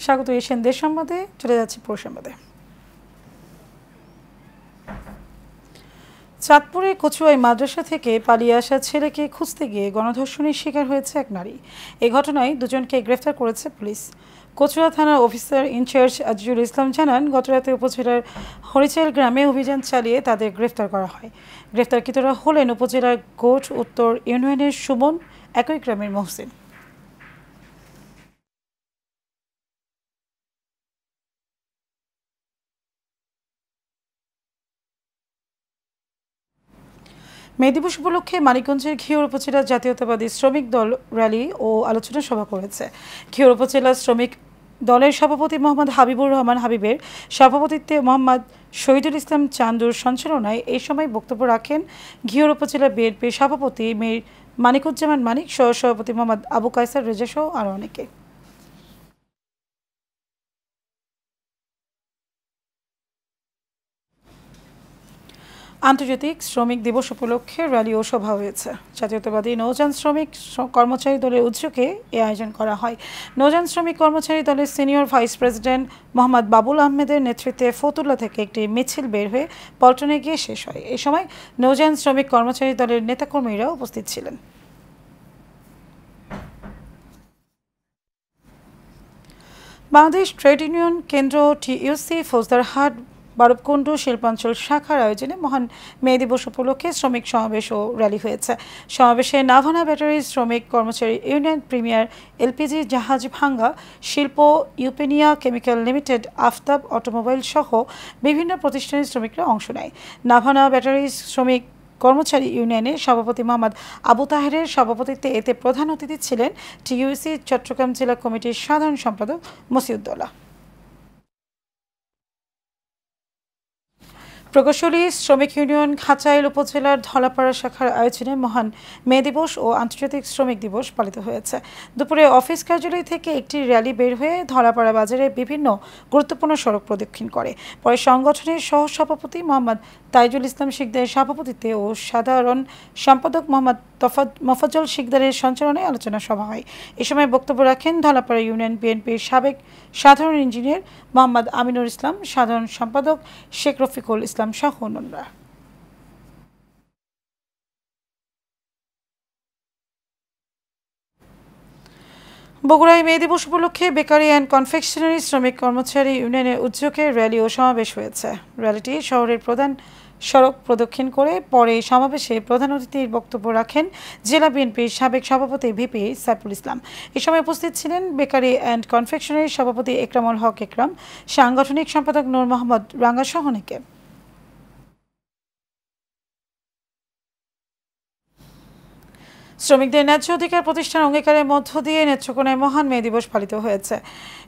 স্বাগত এশিয়ান দেশ সংবাদে। চলে যাচ্ছে পুরো সংবাদে। চাঁদপুরে কচুয়াই মাদ্রাসা থেকে পালিয়ে আসা ছেলেকে খুঁজতে গিয়ে গণধর্ষণের শিকার হয়েছে এক নারী। এই ঘটনায় দুজনকে গ্রেফতার করেছে পুলিশ। কচুয়া থানার অফিসার ইনচার্জ আজিজুল ইসলাম জানান, গতরাতে উপজেলার হরিচাইল গ্রামে অভিযান চালিয়ে তাদের গ্রেফতার করা হয়। গ্রেফতারকৃতরা হলেন উপজেলার গোট উত্তর ইউনিয়নের সুমন, একই গ্রামের মহসিন। মে দিবস উপলক্ষে মানিকগঞ্জের ঘিওর উপজেলা জাতীয়তাবাদী শ্রমিক দল র্যালি ও আলোচনা সভা করেছে। ঘিওর উপজেলা শ্রমিক দলের সভাপতি মোহাম্মদ হাবিবুর রহমান হাবিবের সভাপতিত্বে মোহাম্মদ শহীদুল ইসলাম চান্দুর সঞ্চালনায় এই সময় বক্তব্য রাখেন ঘিওর উপজেলা বিএনপির সভাপতি মীর মানিকুজ্জামান মানিক, সহসভাপতি মোহাম্মদ আবু কায়সার রেজা সহ আরও অনেকে। আন্তর্জাতিক শ্রমিক দিবস উপলক্ষে র্যালি ও সভা হয়েছে। জাতীয়তাবাদী নৌযান শ্রমিক কর্মচারী দলের উদ্যোগে এ আয়োজন করা হয়। নৌযান শ্রমিক কর্মচারী দলের senior vice president Mohammad Babul আহমেদের নেতৃত্বে ফতুল্লা থেকে একটি মিছিল বের হয়ে পল্টনে গিয়ে শেষ হয়। এ সময় নৌযান শ্রমিক কর্মচারী দলের নেতাকর্মীরা উপস্থিত ছিলেন। বাংলাদেশ ট্রেড ইউনিয়ন কেন্দ্র টিইউসি ফৌজদারহাট বারবকুণ্ড শিল্পাঞ্চল শাখার আয়োজনে মহান মে দিবস উপলক্ষে শ্রমিক সমাবেশ ও র্যালি হয়েছে। সমাবেশে নাভানা ব্যাটারি শ্রমিক কর্মচারী ইউনিয়ন, প্রিমিয়ার এলপিজি জাহাজ ভাঙ্গা শিল্প, ইউপেনিয়া কেমিক্যাল লিমিটেড, আফতাব অটোমোবাইল সহ বিভিন্ন প্রতিষ্ঠানের শ্রমিকরা অংশ নেয়। নাভানা ব্যাটারি শ্রমিক কর্মচারী ইউনিয়নের সভাপতি মোহাম্মদ আবু তাহেরের সভাপতিত্বে এতে প্রধান অতিথি ছিলেন টিইউসি চট্টগ্রাম জেলা কমিটির সাধারণ সম্পাদক মসিউদ্দৌলা। প্রকৌশলী শ্রমিক ইউনিয়ন খাঁচাইল উপজেলার ধলাপাড়া শাখার আয়োজনে মহান মে দিবস ও আন্তর্জাতিক শ্রমিক দিবস পালিত হয়েছে। দুপুরে অফিস কার্যালয় থেকে একটি র্যালি বের হয়ে ধলাপাড়া বাজারে বিভিন্ন গুরুত্বপূর্ণ সড়ক প্রদক্ষিণ করে। পরে সংগঠনের সহসভাপতি মোহাম্মদ তাইজুল ইসলাম শিকদারের সভাপতিত্বে ও সাধারণ সম্পাদক মোহাম্মদ মফাজ্জল শিকদারের সঞ্চালনায় আলোচনা সভা হয়। এ সময় বক্তব্য রাখেন ধলাপাড়া ইউনিয়ন বিএনপির সাবেক সাধারণ ইঞ্জিনিয়ার মোহাম্মদ আমিনুর ইসলাম, সাধারণ সম্পাদক শেখ রফিকুল ইসলাম সহ অন্যরা। বগুড়ায় মে দিবস উপলক্ষে বেকারি অ্যান্ড কনফেকশনারি শ্রমিক কর্মচারী ইউনিয়নের উদ্যোগে র্যালি ও সমাবেশ হয়েছে। র্যালিটি শহরের প্রধান সড়ক প্রদক্ষিণ করে পরে সমাবেশে প্রধান অতিথির বক্তব্য রাখেন জেলা বিএনপির সাবেক সভাপতি ভিপি সাইফুল ইসলাম। এ সময় উপস্থিত ছিলেন বেকারি অ্যান্ড কনফেকশনারি সভাপতি একরামুল হক একরাম, সাংগঠনিক সম্পাদক নূর মোহাম্মদ রাঙ্গা সহ অনেকে। শ্রমিকদের ন্যায্য অধিকার প্রতিষ্ঠান অঙ্গীকারের মধ্য দিয়ে নেত্রকোনায় মহান মে দিবস পালিত হয়েছে।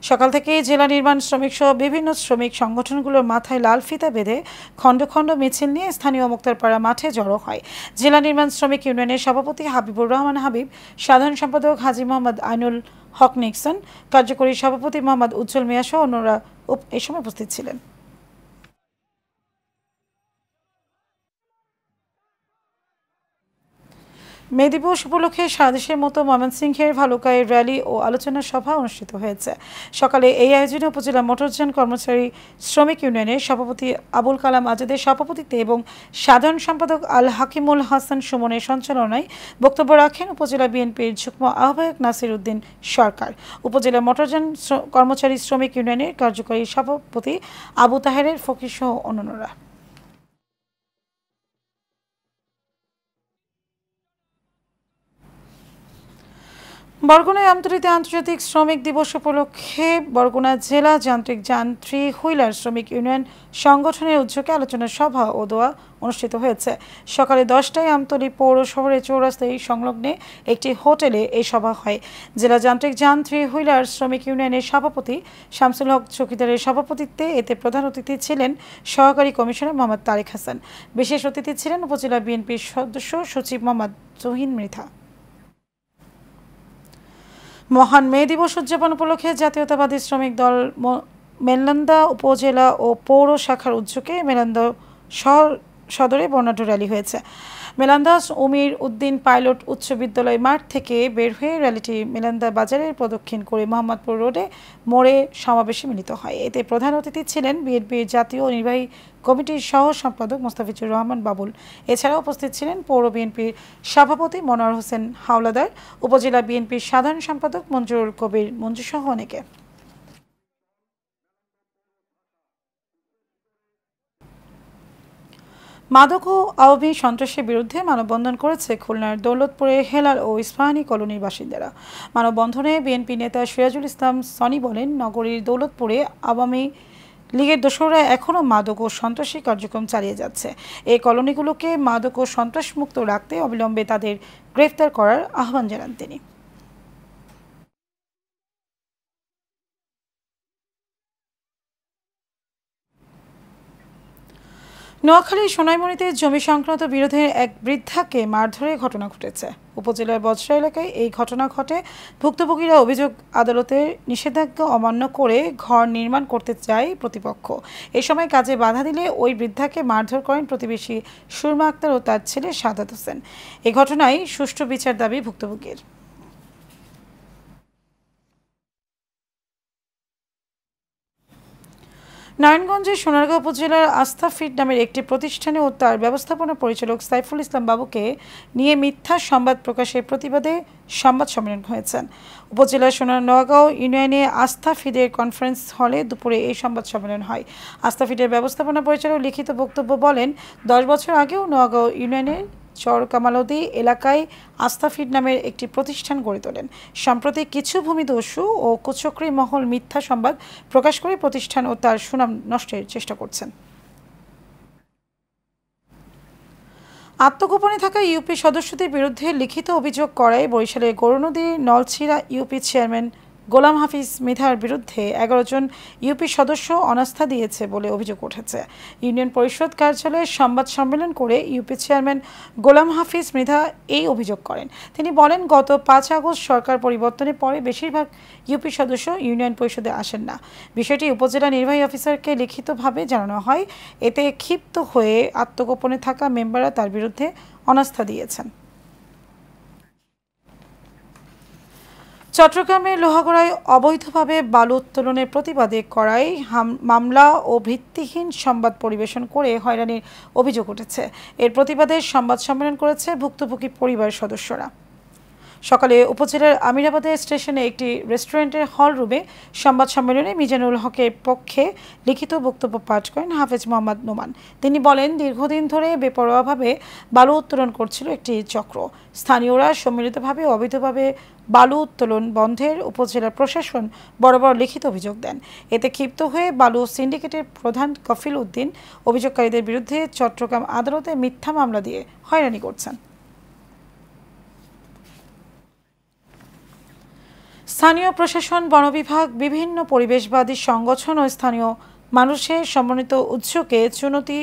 সকাল থেকেই জেলা নির্মাণ শ্রমিক সহ বিভিন্ন শ্রমিক সংগঠনগুলোর মাথায় লাল ফিতা বেঁধে খণ্ড খণ্ড মিছিল নিয়ে স্থানীয় মুক্তারপাড়া মাঠে জড়ো হয়। জেলা নির্মাণ শ্রমিক ইউনিয়নের সভাপতি হাবিবুর রহমান হাবিব, সাধারণ সম্পাদক হাজী মোহাম্মদ আইনুল হক নিক্সন, কার্যকরী সভাপতি মোহাম্মদ উজ্জ্বল মিয়া সহ অন্যরা এ সময় উপস্থিত ছিলেন। মে দিবস উপলক্ষে সারা দেশের মতো ময়মনসিংহের ভালুকায় র্যালি ও আলোচনা সভা অনুষ্ঠিত হয়েছে। সকালে এই আয়োজনে উপজেলা মোটরযান কর্মচারী শ্রমিক ইউনিয়নের সভাপতি আবুল কালাম আজাদের সভাপতিত্বে এবং সাধারণ সম্পাদক আল হাকিমুল হাসান সুমনের সঞ্চালনায় বক্তব্য রাখেন উপজেলা বিএনপির যুগ্ম আহ্বায়ক নাসির উদ্দিন সরকার। উপজেলা মোটরযান কর্মচারী শ্রমিক ইউনিয়নের কার্যকরী সভাপতি আবু তাহেরের ফকির সহ অন্যান্যরা। বরগুনায় আন্তর্জাতিক শ্রমিক দিবস উপলক্ষে বরগুনা জেলা যান্ত্রিক যান্ত্রী হুইলার শ্রমিক ইউনিয়ন সংগঠনের উদ্যোগে আলোচনা সভা ও দোয়া অনুষ্ঠিত হয়েছে। সকালে 10টায় আমতলী পৌর শহরের চৌরাস্তায় সংলগ্নে একটি হোটেলে এই সভা হয়। জেলা যান্ত্রিক যান্ত্রী হুইলার শ্রমিক ইউনিয়নের সভাপতি শামসুল হক চৌকিদারের সভাপতিত্বে এতে প্রধান অতিথি ছিলেন সহকারী কমিশনার মোহাম্মদ তারেক হাসান। বিশেষ অতিথি ছিলেন উপজেলা বিএনপির সদস্য সচিব মোহাম্মদ জহিন মৃধা। মহান মে দিবস উদযাপন উপলক্ষে জাতীয়তাবাদী শ্রমিক দল মেলন্দা উপজেলা ও পৌর শাখার উদ্যোগে মেলন্দা শহর সদরে বর্ণাঢ্য র্যালি হয়েছে। মেলান্দাস উমির উদ্দিন পাইলট উচ্চ বিদ্যালয় মাঠ থেকে বের হয়ে র্যালিটি মেলান্দা বাজারের প্রদক্ষিণ করে মোহাম্মদপুর রোডে মোড়ে সমাবেশে মিলিত হয়। এতে প্রধান অতিথি ছিলেন বিএনপির জাতীয় নির্বাহী কমিটির সহ সম্পাদক মোস্তাফিজুর রহমান বাবুল। এছাড়াও উপস্থিত ছিলেন পৌর বিএনপির সভাপতি মনোয়ার হোসেন হাওলাদার, উপজেলা বিএনপির সাধারণ সম্পাদক মঞ্জুরুল কবির মঞ্জু সহ অনেকে। মাদক ও আওয়ামী সন্ত্রাসের বিরুদ্ধে মানববন্ধন করেছে খুলনার দৌলতপুরে হেলাল ও ইস্পাহানী কলোনির বাসিন্দারা। মানববন্ধনে বিএনপি নেতা সিরাজুল ইসলাম সনি বলেন, নগরীর দৌলতপুরে আওয়ামী লীগের দোসররা এখনও মাদক ও সন্ত্রাসী কার্যক্রম চালিয়ে যাচ্ছে। এই কলোনিগুলোকে মাদক ও সন্ত্রাসমুক্ত রাখতে অবিলম্বে তাদের গ্রেফতার করার আহ্বান জানান তিনি। নোয়াখালীর সোনাইমুড়িতে জমি সংক্রান্ত বিরোধের এক বৃদ্ধাকে মারধরের ঘটনা ঘটেছে। উপজেলার বজরা এলাকায় এই ঘটনা ঘটে। ভুক্তভোগীরা অভিযোগ, আদালতের নিষেধাজ্ঞা অমান্য করে ঘর নির্মাণ করতে চায় প্রতিপক্ষ। এই সময় কাজে বাধা দিলে ওই বৃদ্ধাকে মারধর করেন প্রতিবেশী সুরমা আক্তার ও তার ছেলে সাদাত হোসেন। এই ঘটনায় সুষ্ঠু বিচার দাবি ভুক্তভোগীর। নারায়ণগঞ্জের সোনারগাঁও উপজেলার আস্থা ফিড নামের একটি প্রতিষ্ঠানে ও তার ব্যবস্থাপনা পরিচালক সাইফুল ইসলাম বাবুকে নিয়ে মিথ্যা সংবাদ প্রকাশের প্রতিবাদে সংবাদ সম্মেলন হয়েছেন। উপজেলার নোয়াগাঁও ইউনিয়নে আস্থা ফিডের কনফারেন্স হলে দুপুরে এই সংবাদ সম্মেলন হয়। আস্থা ফিডের ব্যবস্থাপনা পরিচালক লিখিত বক্তব্য বলেন, 10 বছর আগেও নোয়াগাঁও ইউনিয়নের চর কামালদি এলাকায় আস্থা ফিড নামের একটি প্রতিষ্ঠান গড়ে তোলেন। সম্প্রতি কিছু ভূমিদস্যু ও কুচক্রী মহল মিথ্যা সংবাদ প্রকাশ করে প্রতিষ্ঠান ও তার সুনাম নষ্টের চেষ্টা করছেন। আত্মগোপনে থাকা ইউপি সদস্যদের বিরুদ্ধে লিখিত অভিযোগ করায় বরিশালের গৌরনদীর নলছিড়া ইউপি চেয়ারম্যান গোলাম হাফিজ মৃধার বিরুদ্ধে 11 জন ইউপি সদস্য অনাস্থা দিয়েছে বলে অভিযোগ উঠেছে। ইউনিয়ন পরিষদ কার্যালয়ে সংবাদ সম্মেলন করে ইউপি চেয়ারম্যান গোলাম হাফিজ মৃধা এই অভিযোগ করেন। তিনি বলেন, গত 5 আগস্ট সরকার পরিবর্তনের পরে বেশিরভাগ ইউপি সদস্য ইউনিয়ন পরিষদে আসেন না। বিষয়টি উপজেলা নির্বাহী অফিসারকে লিখিতভাবে জানানো হয়। এতে ক্ষিপ্ত হয়ে আত্মগোপনে থাকা মেম্বাররা তার বিরুদ্ধে অনাস্থা দিয়েছেন। চট্টগ্রামের লোহাগড়ায় অবৈধভাবে বালু উত্তোলনের প্রতিবাদে করায় মামলা ও ভিত্তিহীন সংবাদ পরিবেশন করে হয়রানির অভিযোগ উঠেছে। এর প্রতিবাদে সংবাদ সম্মেলন করেছে ভুক্তভোগী পরিবারের সদস্যরা। সকালে উপজেলার আমিরাবাদের স্টেশনে একটি রেস্টুরেন্টের হল রুমে সংবাদ সম্মেলনে মিজানুল হকের পক্ষে লিখিত বক্তব্য পাঠ করেন হাফেজ মোহাম্মদ নোমান। তিনি বলেন, দীর্ঘদিন ধরে বেপরোয়াভাবে বালু উত্তোলন করছিল একটি চক্র। স্থানীয়রা সম্মিলিতভাবে অবৈধভাবে বালু উত্তোলন বন্ধের উপজেলা প্রশাসন বরাবর লিখিত অভিযোগ দেন। এতে ক্ষিপ্ত হয়ে বালু সিন্ডিকেটের প্রধান কফিল উদ্দিন অভিযোগকারীদের বিরুদ্ধে চট্টগ্রাম আদালতে মিথ্যা মামলা দিয়ে হয়রানি করছেন। স্থানীয় প্রশাসন, বন বিভাগ, বিভিন্ন পরিবেশবাদী সংগঠন ও স্থানীয় মানুষের সমন্বিত উদ্যোগে চুনতি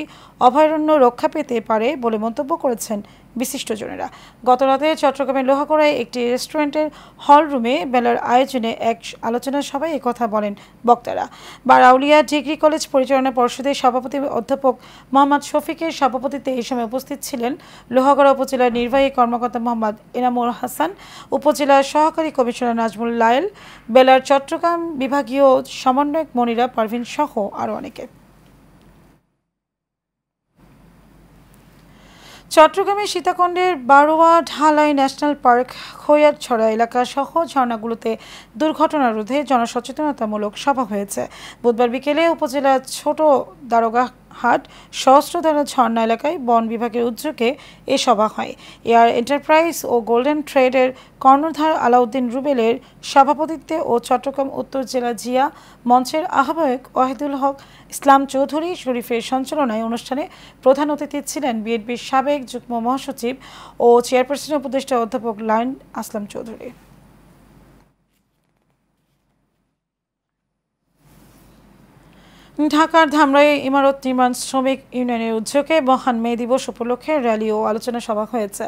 অভয়ারণ্য রক্ষা পেতে পারে বলে মন্তব্য করেছেন বিশিষ্টজনেরা। গতরাতে চট্টগ্রামের লোহাগড়ায় একটি রেস্টুরেন্টের হল রুমে বেলার আয়োজনে এক আলোচনা সভায় একথা বলেন বক্তারা। বারাউলিয়া ডিগ্রি কলেজ পরিচালনা পর্ষদের সভাপতি অধ্যাপক মোহাম্মদ শফিকের সভাপতিত্বে এই সময় উপস্থিত ছিলেন লোহাগড়া উপজেলার নির্বাহী কর্মকর্তা মোহাম্মদ এনামুর হাসান, উপজেলার সহকারী কমিশনার নাজমুল লায়েল, বেলার চট্টগ্রাম বিভাগীয় সমন্বয়ক মনিরা পারভিন সহ আরও অনেকে। চট্টগ্রামের সীতাকুণ্ডের বারোয়া ঢালাই ন্যাশনাল পার্ক, খৈয়ারছড়া এলাকা সহ ঝর্ণাগুলোতে দুর্ঘটনা রোধে জনসচেতনতামূলক সভা হয়েছে। বুধবার বিকেলে উপজেলার ছোট দারোগাহাট সহস্রধারা ঝর্ণা এলাকায় বন বিভাগের উদ্যোগে এ সভা হয়। এয়ার এন্টারপ্রাইজ ও গোল্ডেন ট্রেডের কর্ণধার আলাউদ্দিন রুবেলের সভাপতিত্বে ও চট্টগ্রাম উত্তর জেলা জিয়া মঞ্চের আহ্বায়ক ওয়াহিদুল হক ইসলাম চৌধুরী শরীফের সঞ্চালনায় অনুষ্ঠানে প্রধান অতিথি ছিলেন বিএনপির সাবেক যুগ্ম মহাসচিব ও চেয়ারপারসনের উপদেষ্টা অধ্যাপক লায়ন আসলাম চৌধুরী। ঢাকার ধামরাইয়ে ইমারত নির্মাণ শ্রমিক ইউনিয়নের উদ্যোগে মহান মে দিবস উপলক্ষে র্যালি ও আলোচনা সভা হয়েছে।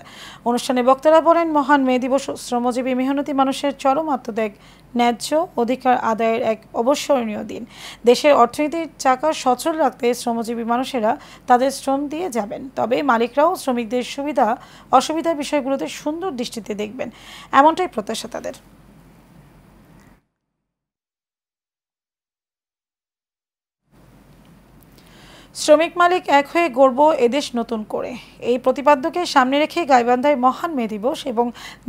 অনুষ্ঠানে বক্তারা বলেন, মহান মে দিবস শ্রমজীবী মেহনতি মানুষের চরম আত্মত্যাগ, ন্যায্য অধিকার আদায়ের এক অবসরণীয় দিন। দেশের অর্থনীতির চাকা সচল রাখতে শ্রমজীবী মানুষেরা তাদের শ্রম দিয়ে যাবেন, তবে মালিকরাও শ্রমিকদের সুবিধা অসুবিধার বিষয়গুলোতে সুন্দর দৃষ্টিতে দেখবেন, এমনটাই প্রত্যাশা তাদের। শ্রমিক মালিক এক হয়ে গড়ব এদেশ নতুন করে, এই প্রতিপাদ্যকে সামনে রেখে গাইবান্ধায় মহান মে দিবস এবং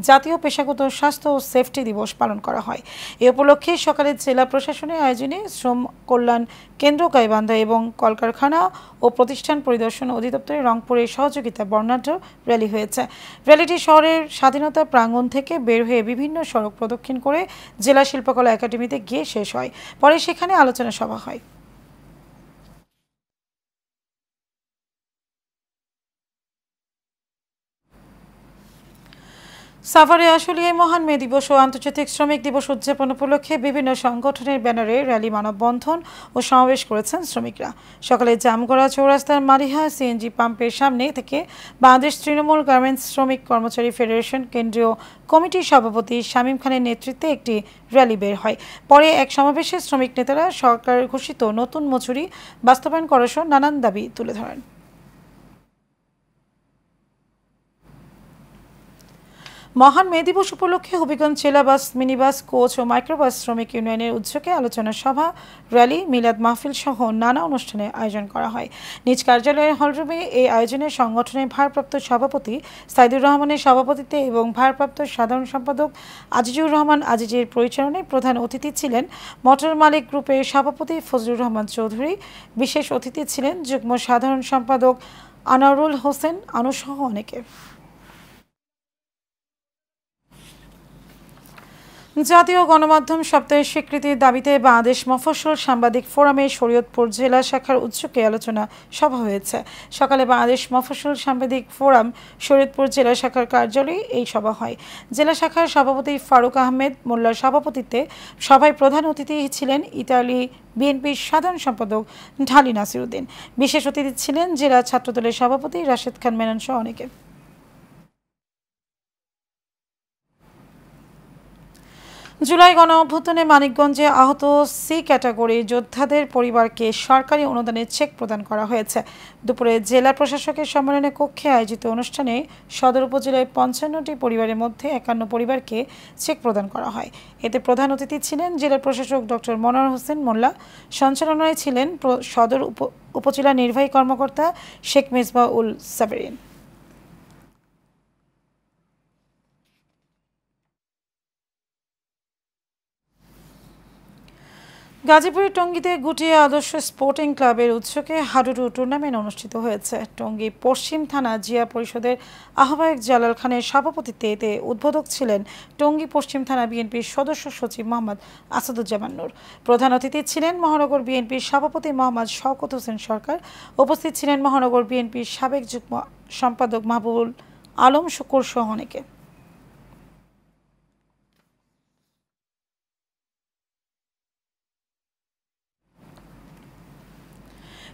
জাতীয় পেশাগত স্বাস্থ্য ও সেফটি দিবস পালন করা হয়। এ উপলক্ষে সকালে জেলা প্রশাসনের আয়োজনে শ্রম কল্যাণ কেন্দ্র গাইবান্ধা এবং কলকারখানা ও প্রতিষ্ঠান পরিদর্শন অধিদপ্তরের রংপুরের সহযোগিতা বর্ণাঢ্য র্যালি হয়েছে। র্যালিটি শহরের স্বাধীনতা প্রাঙ্গণ থেকে বের হয়ে বিভিন্ন সড়ক প্রদক্ষিণ করে জেলা শিল্পকলা একাডেমিতে গিয়ে শেষ হয়। পরে সেখানে আলোচনা সভা হয়। সাভারে আশুলিয়ায় মহান মে দিবস ও আন্তর্জাতিক শ্রমিক দিবস উদযাপন উপলক্ষে বিভিন্ন সংগঠনের ব্যানারে র্যালি, মানববন্ধন ও সমাবেশ করেছেন শ্রমিকরা। সকালে জামগড়া চৌরাস্তার মালিহা সিএনজি পাম্পের সামনে থেকে বাংলাদেশ তৃণমূল গার্মেন্টস শ্রমিক কর্মচারী ফেডারেশন কেন্দ্রীয় কমিটির সভাপতি শামীম খানের নেতৃত্বে একটি র্যালি বের হয়। পরে এক সমাবেশে শ্রমিক নেতারা সরকার ঘোষিত নতুন মজুরি বাস্তবায়ন করাসহ নানান দাবি তুলে ধরেন। মহান মে দিবস উপলক্ষে হবিগঞ্জ জেলা বাস, মিনিবাস, কোচ ও মাইক্রোবাস শ্রমিক ইউনিয়নের উদ্যোগে আলোচনা সভা, র্যালি, মিলাদ মাহফিল সহ নানা অনুষ্ঠানের আয়োজন করা হয়। নিজ কার্যালয়ের হলরুমে এই আয়োজনে সংগঠনের ভারপ্রাপ্ত সভাপতি সাইদুর রহমানের সভাপতিত্বে এবং ভারপ্রাপ্ত সাধারণ সম্পাদক আজিজুর রহমান আজিজের পরিচালনায় প্রধান অতিথি ছিলেন মোটর মালিক গ্রুপের সভাপতি ফজলুর রহমান চৌধুরী। বিশেষ অতিথি ছিলেন যুগ্ম সাধারণ সম্পাদক আনোয়ারুল হোসেন আনুসহ অনেকে। জাতীয় গণমাধ্যম সপ্তাহের স্বীকৃতির দাবিতে বাংলাদেশ মফস্বল সাংবাদিক ফোরামের শরীয়তপুর জেলা শাখার উদ্যোগে আলোচনা সভা হয়েছে। সকালে বাংলাদেশ মফস্বল সাংবাদিক ফোরাম শরীয়তপুর জেলা শাখার কার্যালয়ে এই সভা হয়। জেলা শাখার সভাপতি ফারুক আহমেদ মোল্লার সভাপতিত্বে সভায় প্রধান অতিথি ছিলেন ইতালি বিএনপির সাধারণ সম্পাদক ঢালি নাসিরউদ্দিন। বিশেষ অতিথি ছিলেন জেলা ছাত্রদলের সভাপতি রাশেদ খান মেনন সহ অনেকে। জুলাই গণ অভ্যুত্থানে মানিকগঞ্জে আহত সি ক্যাটাগরির যোদ্ধাদের পরিবারকে সরকারি অনুদানের চেক প্রদান করা হয়েছে। দুপুরে জেলা প্রশাসকের সম্মেলনে কক্ষে আয়োজিত অনুষ্ঠানে সদর উপজেলায় ৫৫টি পরিবারের মধ্যে ৫১ পরিবারকে চেক প্রদান করা হয়। এতে প্রধান অতিথি ছিলেন জেলা প্রশাসক ডক্টর মনোয়ার হোসেন মোল্লা। সঞ্চালনায় ছিলেন সদর উপজেলা নির্বাহী কর্মকর্তা শেখ মেজবা উল সাবেরিন। গাজীপুরের টঙ্গীতে গুটিয়া আদর্শ স্পোর্টিং ক্লাবের উদ্যোগে হাডুডু টুর্নামেন্ট অনুষ্ঠিত হয়েছে। টঙ্গী পশ্চিম থানা জিয়া পরিষদের আহ্বায়ক জালাল খানের সভাপতিত্বে এতে উদ্বোধক ছিলেন টঙ্গী পশ্চিম থানা বিএনপির সদস্য সচিব মোহাম্মদ আসাদুজ্জামান নূর। প্রধান অতিথি ছিলেন মহানগর বিএনপির সভাপতি মোহাম্মদ শওকত হোসেন সরকার। উপস্থিত ছিলেন মহানগর বিএনপির সাবেক যুগ্ম সম্পাদক মাহবুবুল আলম শুকুর সহ অনেকে।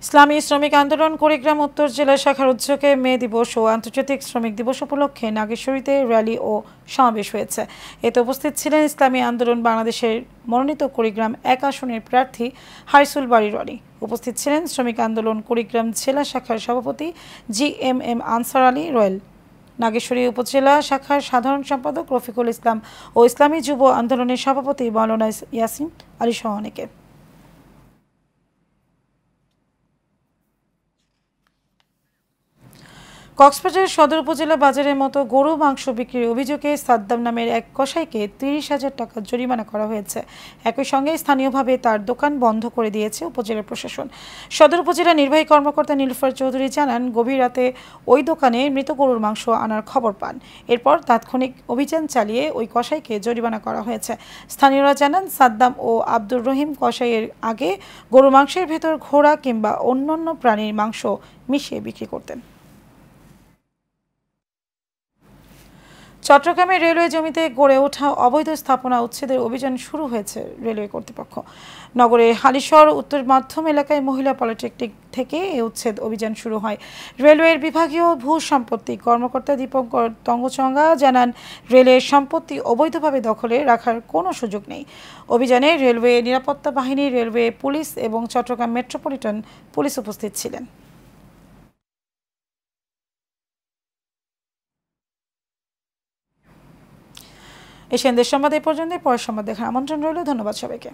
ইসলামী শ্রমিক আন্দোলন কুড়িগ্রাম উত্তর জেলা শাখার উদ্যোগে মে দিবস ও আন্তর্জাতিক শ্রমিক দিবস উপলক্ষে নাগেশ্বরীতে র্যালি ও সমাবেশ হয়েছে। এতে উপস্থিত ছিলেন ইসলামী আন্দোলন বাংলাদেশের মনোনীত কুড়িগ্রাম ১ আসনের প্রার্থী হাইসুল বাড়ি রনি। উপস্থিত ছিলেন শ্রমিক আন্দোলন কুড়িগ্রাম জেলা শাখার সভাপতি GMM answer Ali royal, Nageshwari উপজেলা শাখার সাধারণ সম্পাদক রফিকুল ইসলাম ও ইসলামী যুব আন্দোলনের সভাপতি মাওলানা ইয়াসিন আলী সহ অনেকে। কক্সবাজার সদর উপজেলা বাজারের মতো গরু মাংস বিক্রির অভিযোগে সাদ্দাম নামের এক কসাইকে ৩০,০০০ টাকা জরিমানা করা হয়েছে। একই সঙ্গে স্থানীয়ভাবে তার দোকান বন্ধ করে দিয়েছে উপজেলা প্রশাসন। সদর উপজেলা নির্বাহী কর্মকর্তা নীলুফার চৌধুরী জানান, গভীর রাতে ওই দোকানে মৃত গরুর মাংস আনার খবর পান। এরপর তাৎক্ষণিক অভিযান চালিয়ে ওই কসাইকে জরিমানা করা হয়েছে। স্থানীয়রা জানান, সাদ্দাম ও আব্দুর রহিম কসাইয়ের আগে গরুর মাংসের ভেতর ঘোড়া কিংবা অন্যান্য প্রাণীর মাংস মিশিয়ে বিক্রি করতেন। চট্টগ্রামে রেলওয়ে জমিতে গড়ে ওঠা অবৈধ স্থাপনা উচ্ছেদের অভিযান শুরু হয়েছে রেলওয়ে কর্তৃপক্ষ। নগরের হালিশহর উত্তর মাধ্যম এলাকায় মহিলা পলিটেকনিক থেকে এই উচ্ছেদ অভিযান শুরু হয়। রেলওয়ের বিভাগীয় ভূ সম্পত্তি কর্মকর্তা দীপঙ্কর তঙ্গচঙ্গা জানান, রেলের সম্পত্তি অবৈধভাবে দখলে রাখার কোনো সুযোগ নেই। অভিযানে রেলওয়ে নিরাপত্তা বাহিনী, রেলওয়ে পুলিশ এবং চট্টগ্রাম মেট্রোপলিটন পুলিশ উপস্থিত ছিলেন। এশিয়ান দেশ সংবাদ এই পর্যন্ত। পরের সংবাদ দেখার আমন্ত্রণ রইল। ধন্যবাদ সবাইকে।